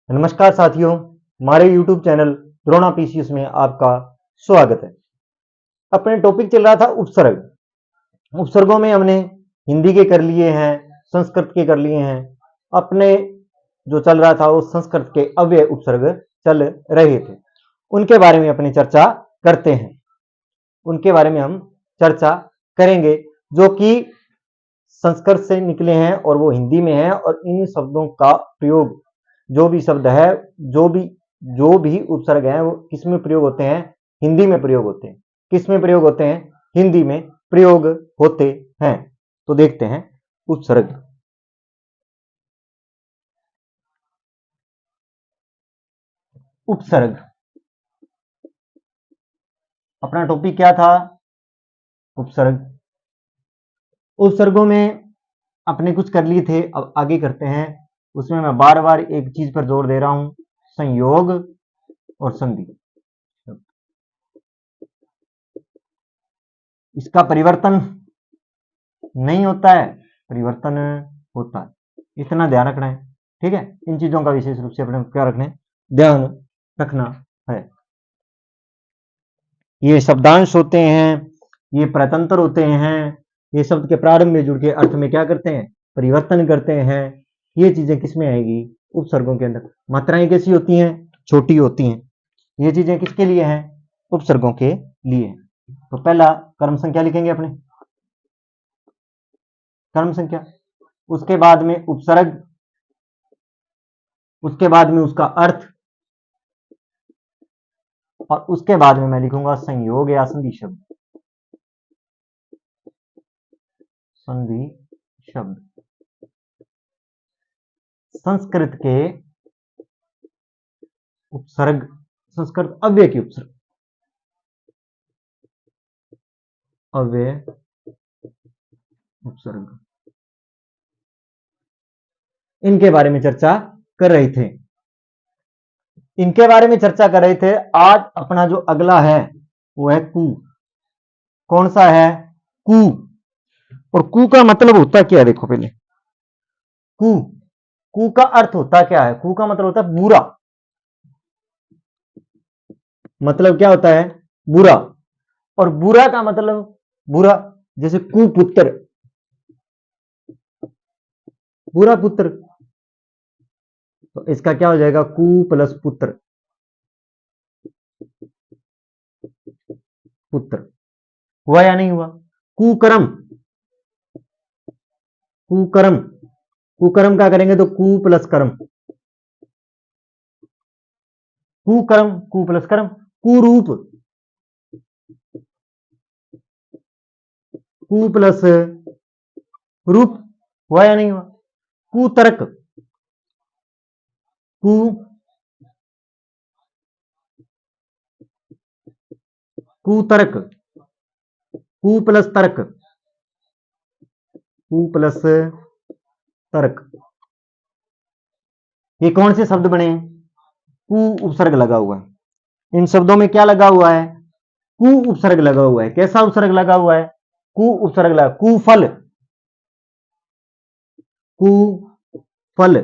नमस्कार साथियों, हमारे YouTube चैनल द्रोणा पीसीएस में आपका स्वागत है। अपने टॉपिक चल रहा था उपसर्ग। उपसर्गों में हमने हिंदी के कर लिए हैं, संस्कृत के कर लिए हैं। अपने जो चल रहा था वो संस्कृत के अव्यय उपसर्ग चल रहे थे, उनके बारे में अपनी चर्चा करते हैं। उनके बारे में हम चर्चा करेंगे जो कि संस्कृत से निकले हैं और वो हिंदी में है। और इन शब्दों का प्रयोग, जो भी शब्द है, जो भी उपसर्ग है, वो किस में प्रयोग होते हैं? हिंदी में प्रयोग होते हैं। किस में प्रयोग होते हैं? हिंदी में प्रयोग होते हैं। तो देखते हैं उपसर्ग। उपसर्ग अपना टॉपिक क्या था? उपसर्ग। उपसर्गों में अपने कुछ कर लिए थे, अब आगे करते हैं। उसमें मैं बार बार एक चीज पर जोर दे रहा हूं, संयोग और संधि। इसका परिवर्तन नहीं होता है, परिवर्तन होता है, इतना ध्यान रखना है। ठीक है, इन चीजों का विशेष रूप से अपने क्या रखना है? ध्यान रखना है। ये शब्दांश होते हैं, ये प्रतंत्र होते हैं। ये शब्द के प्रारंभ में जुड़ के अर्थ में क्या करते हैं? परिवर्तन करते हैं। ये चीजें किसमें आएगी? उपसर्गों के अंदर। मात्राएं कैसी होती हैं? छोटी होती हैं। ये चीजें किसके लिए हैं? उपसर्गों के लिए। तो पहला कर्म संख्या लिखेंगे अपने, कर्म संख्या। उसके बाद में उपसर्ग, उसके बाद में उसका अर्थ, और उसके बाद में मैं लिखूंगा संयोग या संधि शब्द। संधि शब्द संस्कृत के उपसर्ग, संस्कृत अव्यय के उपसर्ग, अव्यय उपसर्ग, इनके बारे में चर्चा कर रहे थे। इनके बारे में चर्चा कर रहे थे। आज अपना जो अगला है वो है कु। कौन सा है? कु। और कु का मतलब होता क्या है? देखो पहले, कु, कु का अर्थ होता क्या है? कु का मतलब होता है बुरा। मतलब क्या होता है? बुरा। और बुरा का मतलब बुरा, जैसे कुपुत्र, बुरा पुत्र। तो इसका क्या हो जाएगा? कु प्लस पुत्र, पुत्र। हुआ या नहीं हुआ? कुकर्म, कुकर्म, कुकर्म क्या करेंगे? तो कु प्लस कर्म, कुकर्म, कु प्लस कर्म। कुरूप, कु प्लस रूप। हुआ या नहीं हुआ? कुतर्क, कु, कुतर्क, कु प्लस तर्क, कु प्लस तर्क। ये कौन से शब्द बने? कु उपसर्ग लगा हुआ है। इन शब्दों में क्या लगा हुआ है? कु उपसर्ग लगा हुआ है। कैसा उपसर्ग लगा हुआ है? कु उपसर्ग लगा। कुफल, कुफल,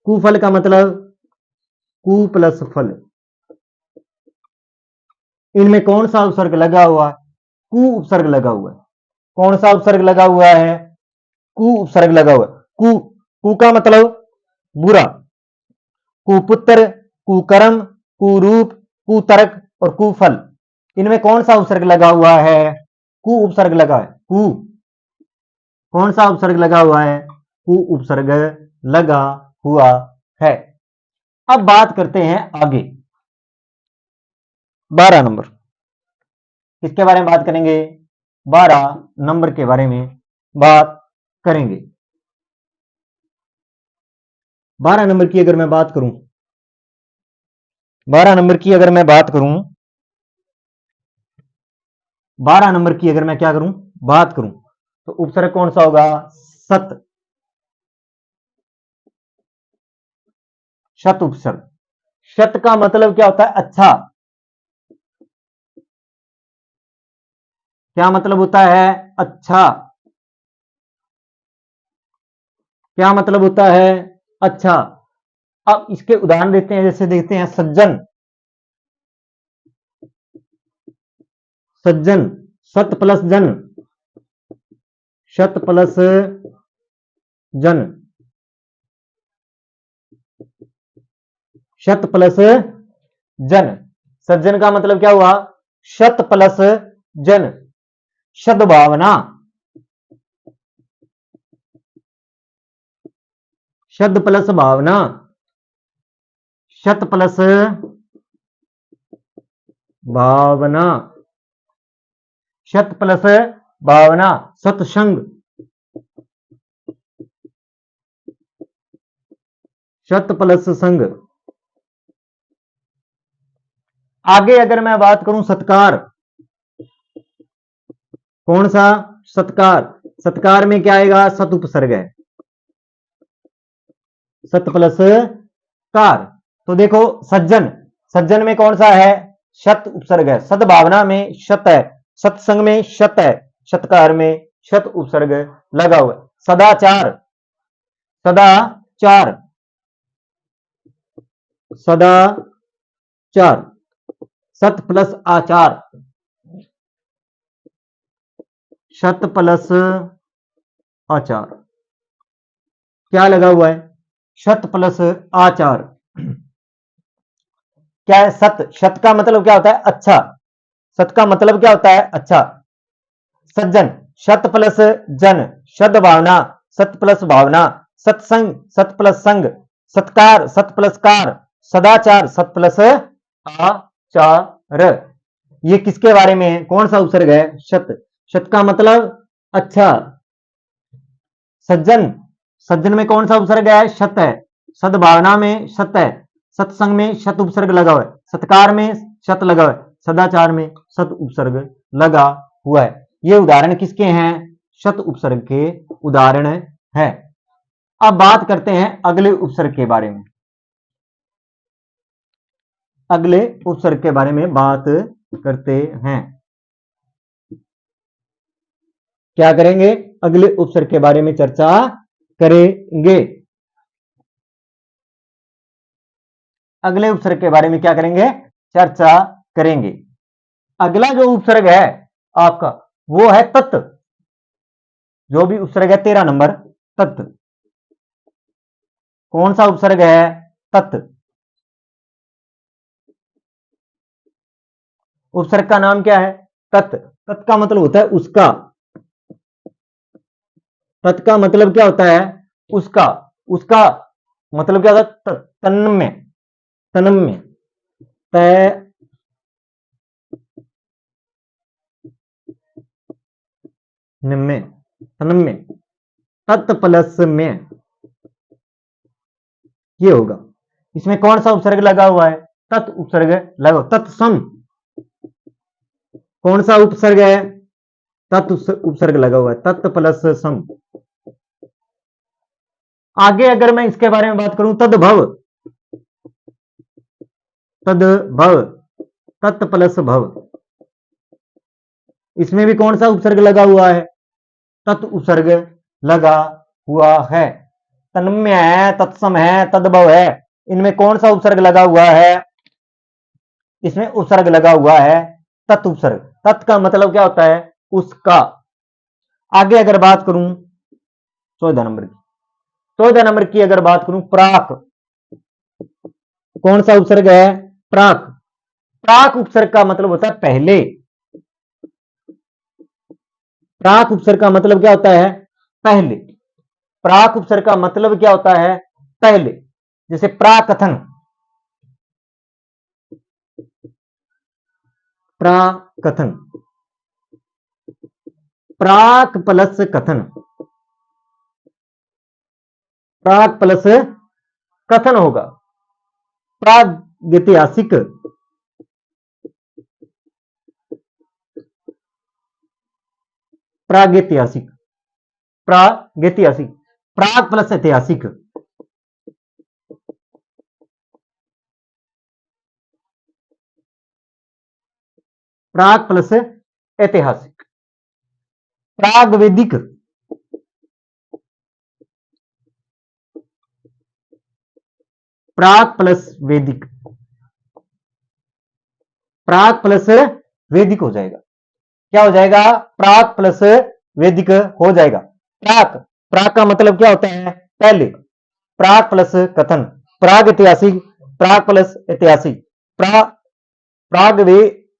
कुफल का मतलब कु प्लस फल। इनमें कौन सा उपसर्ग लगा हुआ है? कु उपसर्ग लगा हुआ है। कौन सा उपसर्ग लगा हुआ है? कु उपसर्ग लगा हुआ है। कु, कु का मतलब बुरा। कुपुत्र, कुकर्म, कुरूप, कुतर्क और कुफल। इनमें कौन सा उपसर्ग लगा हुआ है? कु उपसर्ग लगा है। कु, कौन सा उपसर्ग लगा हुआ है? कु उपसर्ग लगा हुआ है। अब बात करते हैं आगे, 12 नंबर। किसके बारे में बात करेंगे? 12 नंबर के बारे में बात करेंगे। 12 नंबर की अगर मैं बात करूं, 12 नंबर की अगर मैं बात करूं, 12 नंबर की अगर मैं क्या करूं? बात करूं, तो उपसर्ग कौन सा होगा? सत, शत उपसर्ग। शत का मतलब क्या होता है? अच्छा। क्या मतलब होता है? अच्छा। क्या मतलब होता है? अच्छा। अब इसके उदाहरण देते हैं, जैसे देखते हैं सज्जन, सज्जन, सत प्लस जन, शत प्लस जन, शत प्लस जन। सज्जन का मतलब क्या हुआ? शत प्लस जन, सद्भावना, शत प्लस भावना, शत प्लस भावना, शत प्लस भावना, सत्संग, शत प्लस संग। आगे अगर मैं बात करूं सत्कार, कौन सा? सत्कार। सत्कार में क्या आएगा? सत उपसर्ग है, सत प्लस कार। तो देखो सज्जन, सज्जन में कौन सा है? शत उपसर्ग है। सद्भावना में शत है, सत्संग में शत है, सत्कार में शत उपसर्ग लगा हुआ है। सदाचार, सदाचार, सदाचार, सत प्लस आचार, शत प्लस आचार, क्या लगा हुआ है? शत प्लस आचार। क्या है? सत, शत का मतलब क्या होता है? अच्छा, सत का मतलब क्या होता है? अच्छा। सज्जन, शत प्लस जन, शत भावना, सत प्लस भावना, सत्संग, सत प्लस संग, सत्कार, सत प्लस कार, सदाचार, सत प्लस आचार। ये किसके बारे में है? कौन सा उपसर्ग है? शत। शत का मतलब अच्छा। सज्जन, सज्जन में कौन सा उपसर्ग है? शत है। सद्भावना में शत है, सत्संग में शत उपसर्ग लगा हुआ है, सत्कार में शत लगा हुआ है, सदाचार में शत उपसर्ग लगा हुआ है। ये उदाहरण किसके हैं? शत उपसर्ग के उदाहरण है। अब बात करते हैं अगले उपसर्ग के बारे में। अगले उपसर्ग के बारे में बात करते हैं। क्या करेंगे? अगले उपसर्ग के बारे में चर्चा करेंगे। अगले उपसर्ग के बारे में क्या करेंगे? चर्चा करेंगे। अगला जो उपसर्ग है आपका, वो है तत्। जो भी उपसर्ग है 13 नंबर, तत्। कौन सा उपसर्ग है? तत्। उपसर्ग का नाम क्या है? तत्। तत् का मतलब होता है उसका। तत् का मतलब क्या होता है? उसका। उसका मतलब क्या होता है? तन्मय, तन्मय, तन्मय, तन्मय, तत् प्लस में, ये होगा। इसमें कौन सा उपसर्ग लगा हुआ है? तत् उपसर्ग लगा। तत्सम, कौन सा उपसर्ग है? तत् उपसर्ग लगा हुआ है, तत् प्लस सम। आगे अगर मैं इसके बारे में बात करूं, तद्भव, तद्भव, तत् प्लस भव। इसमें भी कौन सा उपसर्ग लगा हुआ है? तत् उपसर्ग लगा हुआ है। तन्मय है, तत्सम है, तद्भव है, इनमें कौन सा उपसर्ग लगा हुआ है? इसमें उपसर्ग लगा हुआ है तत् उपसर्ग। तत् का मतलब क्या होता है? उसका। आगे अगर बात करूं 14 नंबर की, 14 नंबर की अगर बात करूं, प्राक, कौन सा उपसर्ग है? प्राक। प्राक उपसर्ग का मतलब होता है पहले। प्राक उपसर्ग का मतलब क्या होता है? पहले। प्राक उपसर्ग का मतलब क्या होता है? पहले। जैसे प्राकथन, प्राकथन, प्राक प्लस कथन, प्राक प्लस कथन होगा। प्रागैतिहासिक, प्रागैतिहासिक, प्रागैतिहासिक, प्राग प्लस ऐतिहासिक, प्राग प्लस ऐतिहासिक, प्रागवैदिक, प्राक प्लस वैदिक, प्राक प्लस वैदिक हो जाएगा। क्या हो जाएगा? प्राक प्लस वैदिक हो जाएगा। प्राक, प्राक का मतलब क्या होता है? पहले। प्राक प्लस कथन, प्राग ऐतिहासिक, प्राग प्लस ऐतिहासिक, प्राग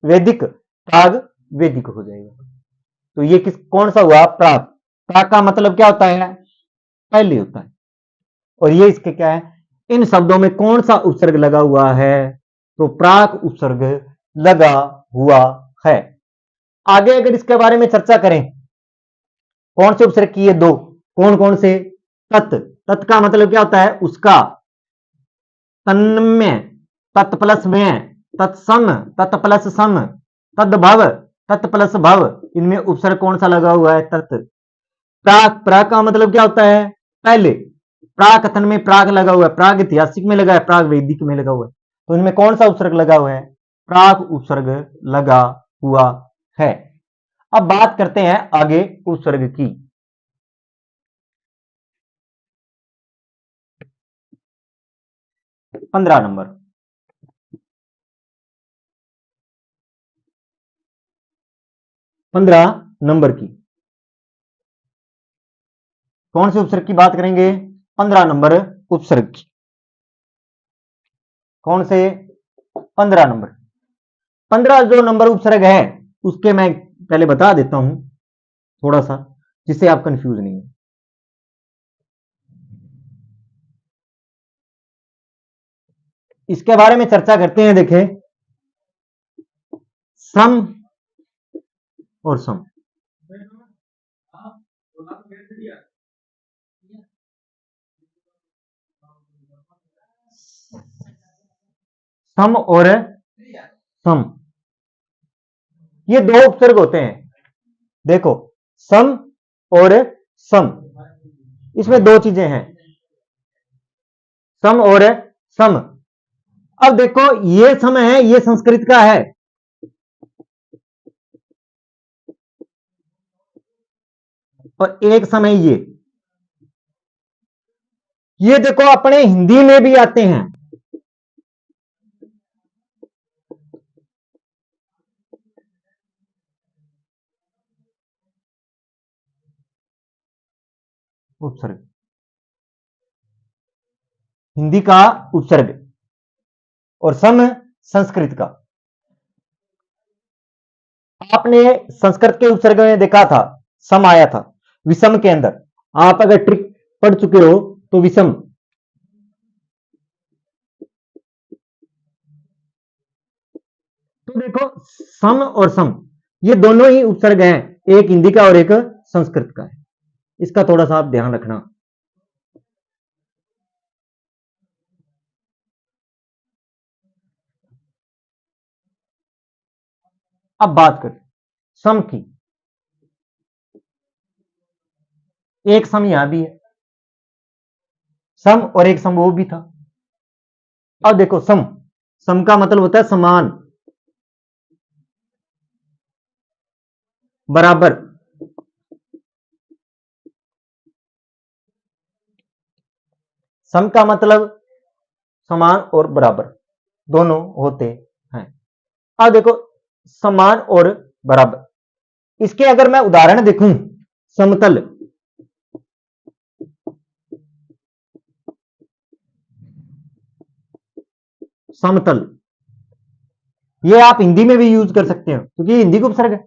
वैदिक, प्राग वैदिक हो जाएगा। तो ये कौन सा हुआ? प्राग। प्राग का मतलब क्या होता है? पहले होता है। और ये इसके क्या है? इन शब्दों में कौन सा उपसर्ग लगा हुआ है? तो प्राक उपसर्ग लगा हुआ है। आगे अगर इसके बारे में चर्चा करें, कौन से उपसर्ग किए? दो। कौन कौन से? तत्, तत् का मतलब क्या होता है? उसका। तन्मय, तत् प्लस में, तत्सम, तत् प्लस सम, तद्भव, तत् प्लस भव, इनमें उपसर्ग कौन सा लगा हुआ है? तत्। प्राक, प्राक का मतलब क्या होता है? पहले। प्राक कथन में प्राग लगा हुआ है, प्राग ऐतिहासिक में लगा है, प्राग वैदिक में लगा हुआ है। तो इनमें कौन सा उपसर्ग लगा हुआ है? प्राग उपसर्ग लगा हुआ है। अब बात करते हैं आगे उपसर्ग की। पंद्रह नंबर, पंद्रह नंबर की कौन से उपसर्ग की बात करेंगे? 15 नंबर उपसर्ग की। कौन से? 15 नंबर। 15 जो नंबर उपसर्ग है उसके मैं पहले बता देता हूं थोड़ा सा, जिससे आप कंफ्यूज नहीं हो। इसके बारे में चर्चा करते हैं। देखें, सम और सम, सम और सम, ये दो उपसर्ग होते हैं। देखो, सम और सम, इसमें दो चीजें हैं, सम और सम। अब देखो, ये सम है, ये संस्कृत का है, और एक सम है ये देखो अपने हिंदी में भी आते हैं। उपसर्ग, हिंदी का उपसर्ग, और सम संस्कृत का। आपने संस्कृत के उपसर्ग में देखा था, सम आया था विषम के अंदर। आप अगर ट्रिक पढ़ चुके हो तो विषम, तो देखो सम और सम ये दोनों ही उपसर्ग हैं, एक हिंदी का और एक संस्कृत का है। इसका थोड़ा सा आप ध्यान रखना। अब बात करें सम की, एक सम यहां भी है, सम और एक सम वो भी था। अब देखो, सम, सम का मतलब होता है समान, बराबर। सम का मतलब समान और बराबर दोनों होते हैं। अब देखो, समान और बराबर, इसके अगर मैं उदाहरण देखूं, समतल, समतल, ये आप हिंदी में भी यूज कर सकते हो क्योंकि ये हिंदी का उपसर्ग है।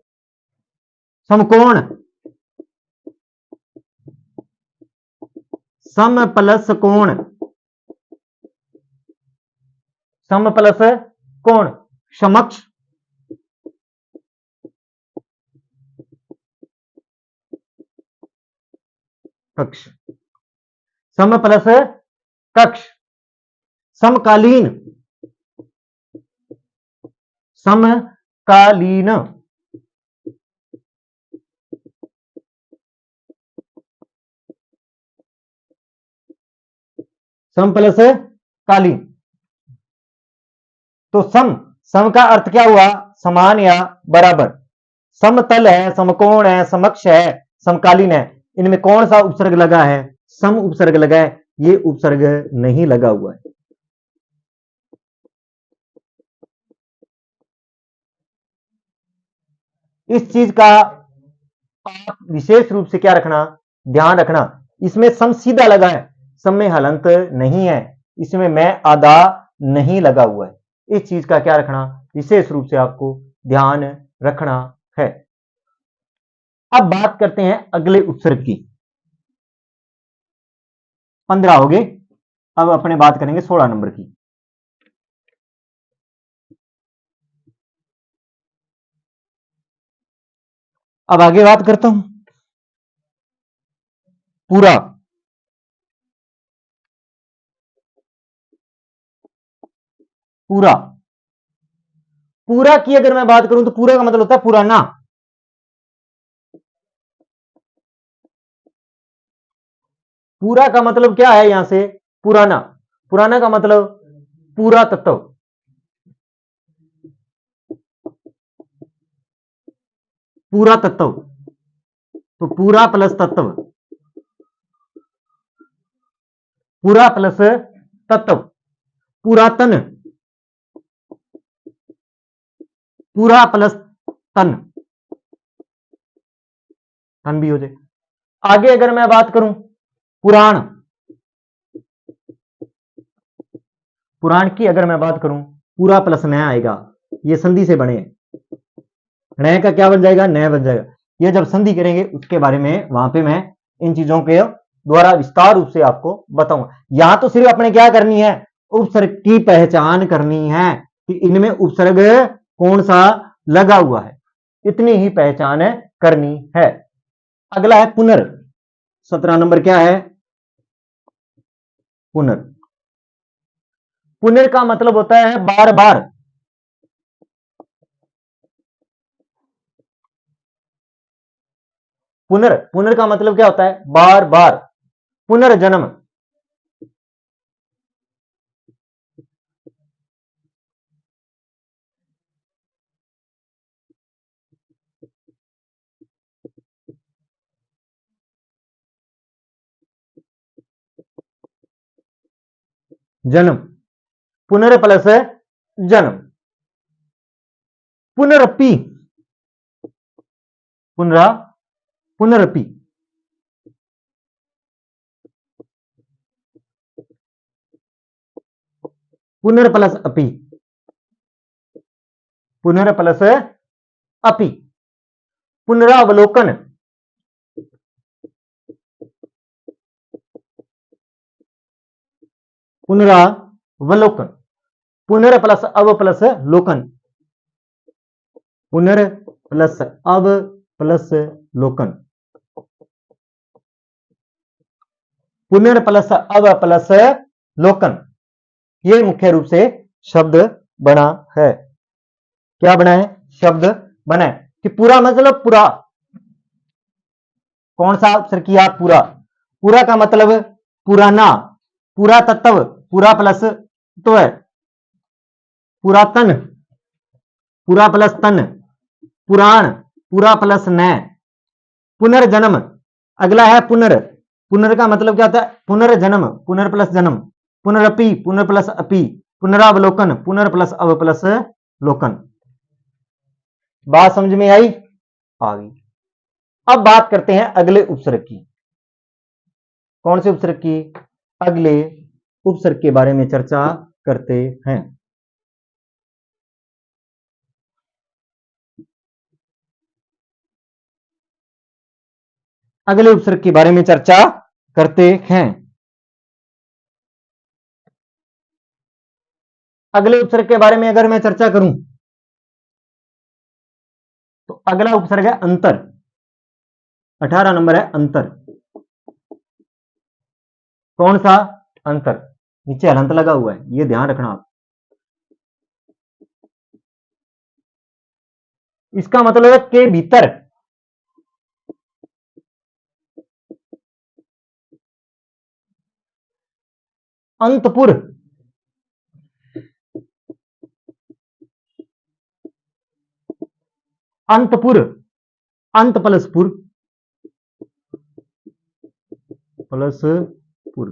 समकोण, सम प्लस कोण, सम प्लस कोण, समक्ष, कक्ष, सम प्लस कक्ष, समकालीन, समकालीन, सम प्लस कालीन। तो सम, सम का अर्थ क्या हुआ? समान या बराबर। समतल है, समकोण है, समक्ष है, समकालीन है, इनमें कौन सा उपसर्ग लगा है? सम उपसर्ग लगा है, ये उपसर्ग नहीं लगा हुआ है। इस चीज का आप विशेष रूप से क्या रखना, ध्यान रखना। इसमें सम सीधा लगा है, सम में हलंत नहीं है, इसमें मैं आधा नहीं लगा हुआ है। इस चीज का क्या रखना, विशेष रूप से आपको ध्यान रखना है। अब बात करते हैं अगले उपसर्ग की। 15 हो गए, अब अपने बात करेंगे 16 नंबर की। अब आगे बात करता हूं पूरा। पूरा पूरा की अगर मैं बात करूं तो पूरा का मतलब होता है पुराना। पूरा का मतलब क्या है यहां से, पुराना। पुराना का मतलब पूरा तत्व। पूरा तत्व, तो पूरा प्लस तत्व, पूरा प्लस तत्व, पुरातन, पूरा प्लस तन, तन भी हो जाए। आगे अगर मैं बात करूं पुराण, पुराण की अगर मैं बात करूं, पूरा प्लस नया आएगा, ये संधि से बने, नए का क्या बन जाएगा, नया बन जाएगा। ये जब संधि करेंगे उसके बारे में वहां पे मैं इन चीजों के द्वारा विस्तार रूप से आपको बताऊंगा। यहां तो सिर्फ अपने क्या करनी है, उपसर्ग की पहचान करनी है कि इनमें उपसर्ग कौन सा लगा हुआ है, इतनी ही पहचान करनी है। अगला है पुनर। 17 नंबर क्या है, पुनर। पुनर का मतलब होता है बार बार। पुनर, पुनर का मतलब क्या होता है, बार बार। पुनर्जन्म, जन्म, पुनर प्लस जन्म। पुनरपि, पुनरा, पुनरपि, पुनर प्लस अपि, पुनर प्लस अपि। पुनरावलोकन, पुनरावलोकन, पुनर प्लस अव प्लस लोकन, पुनर प्लस अव प्लस लोकन, पुनर प्लस अव प्लस लोकन। ये मुख्य रूप से शब्द बना है। क्या बना है, शब्द बना है कि पूरा मतलब पूरा। कौन सा अक्षर किया, पूरा। पूरा का मतलब पुराना, पूरा तत्व, पूरा प्लस तो है, पुरातन, पूरा प्लस तन, पुराण, पूरा प्लस नए, पुनर्जन्म। अगला है पुनर। पुनर का मतलब क्या होता है, पुनर्जन्म, पुनर प्लस जन्म, पुनरपि, पुनर प्लस अपि, पुनरावलोकन, पुनर प्लस अव प्लस लोकन। बात समझ में आई, आ गई। अब बात करते हैं अगले उपसर्ग की। कौन से उपसर्ग की, अगले उपसर्ग के बारे में चर्चा करते हैं। अगले उपसर्ग के बारे में चर्चा करते हैं। अगले उपसर्ग के बारे में अगर मैं चर्चा करूं तो अगला उपसर्ग है अंतर। 18 नंबर है अंतर। कौन सा, अंतर। नीचे हलंत लगा हुआ है, ये ध्यान रखना आप। इसका मतलब है के भीतर। अंतपुर, अंतपुर, अंत प्लस पुर, प्लस पुर।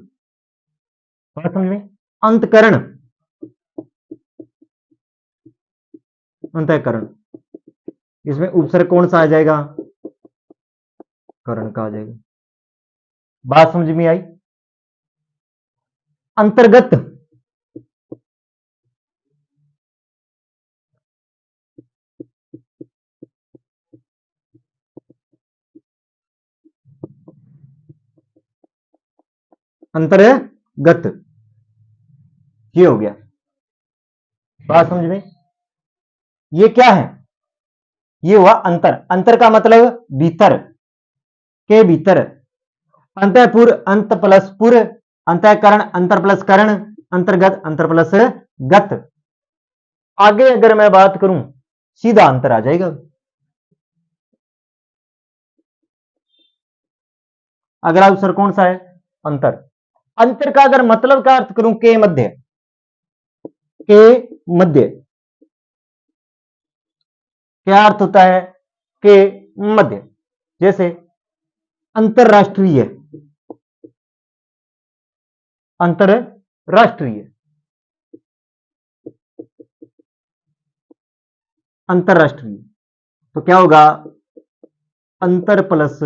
बात समझ में, अंतकरण, अंतःकरण, इसमें उपसर्ग कौन सा आ जाएगा? करण का आ जाएगा। बात समझ में आई? अंतर्गत अंतर्गत ये हो गया। बात समझ में? ये क्या है? ये हुआ अंतर। अंतर का मतलब भीतर, के भीतर। अंतःपुर, अंत प्लस पुर, अंतःकरण, अंतर प्लस करण, अंतर्गत, अंतर प्लस गत। आगे अगर मैं बात करूं, सीधा अंतर आ जाएगा। अगला अवसर कौन सा है? अंतर। अंतर का अगर मतलब का अर्थ करूं, के मध्य, के मध्य क्या अर्थ होता है? के मध्य। जैसे अंतरराष्ट्रीय, अंतरराष्ट्रीय, अंतरराष्ट्रीय तो क्या होगा? अंतर प्लस,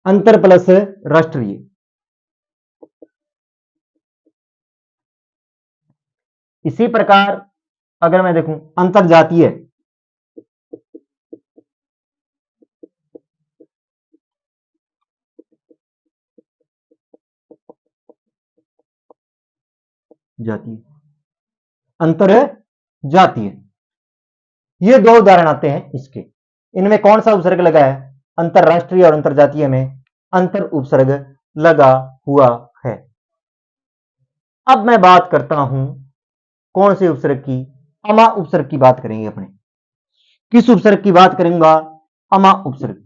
अंतर प्लस राष्ट्रीय। इसी प्रकार अगर मैं देखूं अंतरजातीय, जातीय, अंतर जातीय, ये दो उदाहरण आते हैं इसके। इनमें कौन सा उपसर्ग लगा है? अंतरराष्ट्रीय और अंतरजातीय में अंतर उपसर्ग लगा हुआ है। अब मैं बात करता हूं कौन से उपसर्ग की? अमा उपसर्ग की बात करेंगे अपने। किस उपसर्ग की बात करेंगे? अमा उपसर्ग।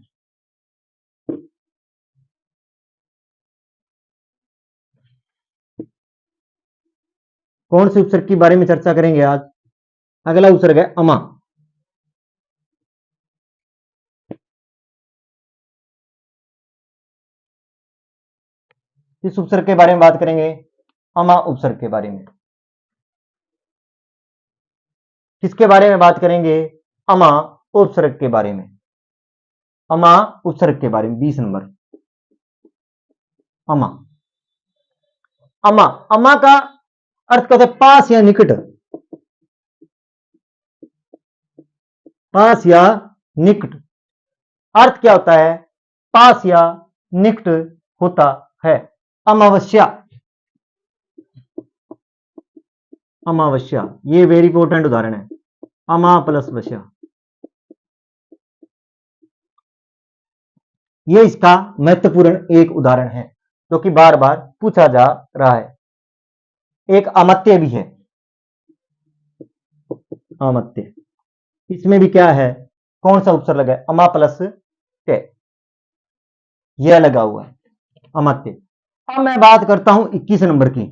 कौन से उपसर्ग के बारे में चर्चा करेंगे आज? अगला उपसर्ग है अमा। किस उपसर्ग के बारे में बात करेंगे? अमा उपसर्ग के बारे में। किसके बारे में बात करेंगे? अमा उपसर्ग के बारे में। अमा उपसर्ग के बारे में 20 नंबर। अमा, अमा, अमा का अर्थ कहते हैं पास या निकट, पास या निकट। अर्थ क्या होता है? पास या निकट होता है। अमावस्या, अमावस्या ये वेरी इंपॉर्टेंट उदाहरण है। अमा प्लस वस्या, ये इसका महत्वपूर्ण एक उदाहरण है जो कि बार बार पूछा जा रहा है। एक अमत्य भी है, अमत्य। इसमें भी क्या है? कौन सा उपसर्ग लगा है? अमा प्लस ते, यह लगा हुआ है अमत्य। अब मैं बात करता हूं 21 नंबर की।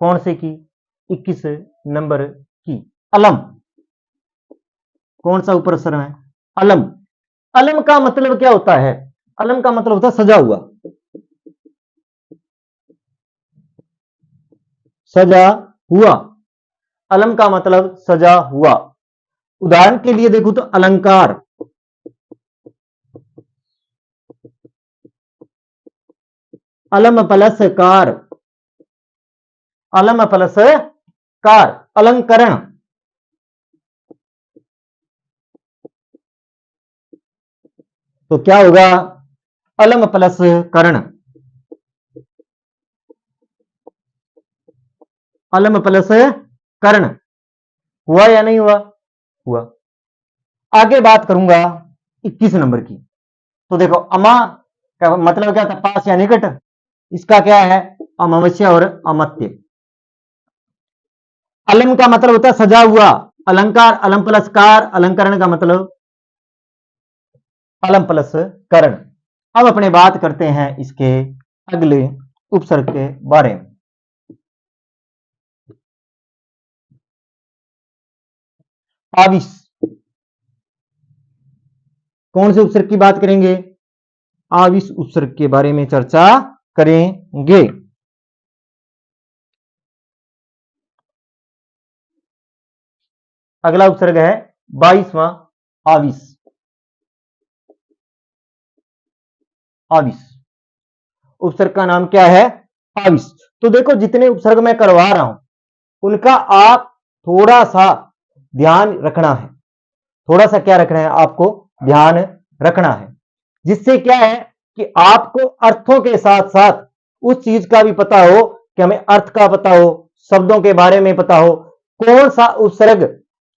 कौन से की? 21 नंबर की अलम। कौन सा उपसर्ग है? अलम। अलम का मतलब क्या होता है? अलम का मतलब होता है सजा हुआ, सजा हुआ। अलम का मतलब सजा हुआ। उदाहरण के लिए देखो तो अलंकार, अलम प्लस कार, अलम प्लस कार, अलंकरण। तो क्या होगा? अलम प्लस करण, अलम प्लस कर्ण। हुआ या नहीं हुआ? हुआ। आगे बात करूंगा 21 नंबर की। तो देखो अमा का मतलब क्या था? पास या निकट। इसका क्या है? अमावस्या और अमत्य। अलम का मतलब होता है सजा हुआ, अलंकार, अलम प्लस कार, अलंकरण का मतलब अलम प्लस करण। अब अपने बात करते हैं इसके अगले उपसर्ग के बारे में। आविश। कौन से उपसर्ग की बात करेंगे? आविश उपसर्ग के बारे में चर्चा करेंगे। अगला उपसर्ग है 22वां आविस। आविस उपसर्ग का नाम क्या है? आविस। तो देखो जितने उपसर्ग मैं करवा रहा हूं उनका आप थोड़ा सा ध्यान रखना है। थोड़ा सा क्या रखना है? आपको ध्यान रखना है, जिससे क्या है कि आपको अर्थों के साथ साथ उस चीज का भी पता हो कि हमें अर्थ का पता हो, शब्दों के बारे में पता हो, कौन सा उपसर्ग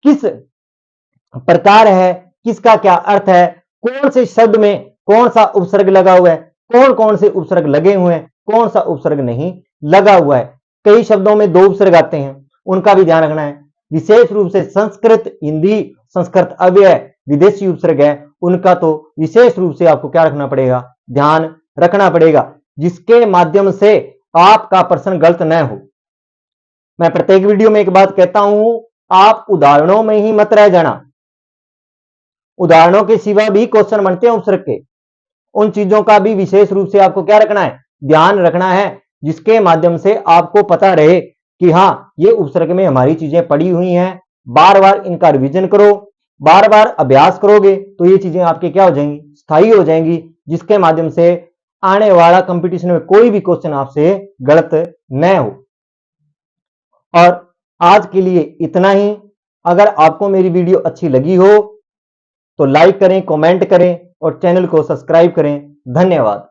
किस प्रकार है, किसका क्या अर्थ है, कौन से शब्द में कौन सा उपसर्ग लगा हुआ है, कौन कौन से उपसर्ग लगे हुए हैं, कौन सा उपसर्ग नहीं लगा हुआ है। कई शब्दों में 2 उपसर्ग आते हैं, उनका भी ध्यान रखना है। विशेष रूप से संस्कृत, हिंदी, संस्कृत अव्यय, विदेशी उपसर्ग है, उनका तो विशेष रूप से आपको क्या रखना पड़ेगा? ध्यान रखना पड़ेगा, जिसके माध्यम से आपका प्रश्न गलत न हो। मैं प्रत्येक वीडियो में एक बात कहता हूं, आप उदाहरणों में ही मत रह जाना। उदाहरणों के सिवा भी क्वेश्चन बनते हैं उपसर्ग के, उन चीजों का भी विशेष रूप से आपको क्या रखना है? ध्यान रखना है, जिसके माध्यम से आपको पता रहे कि हां ये उपसर्ग में हमारी चीजें पड़ी हुई हैं। बार बार इनका रिवीजन करो, बार बार अभ्यास करोगे तो ये चीजें आपके क्या हो जाएंगी? स्थायी हो जाएंगी, जिसके माध्यम से आने वाला कंपटीशन में कोई भी क्वेश्चन आपसे गलत न हो। और आज के लिए इतना ही। अगर आपको मेरी वीडियो अच्छी लगी हो तो लाइक करें, कमेंट करें और चैनल को सब्सक्राइब करें। धन्यवाद।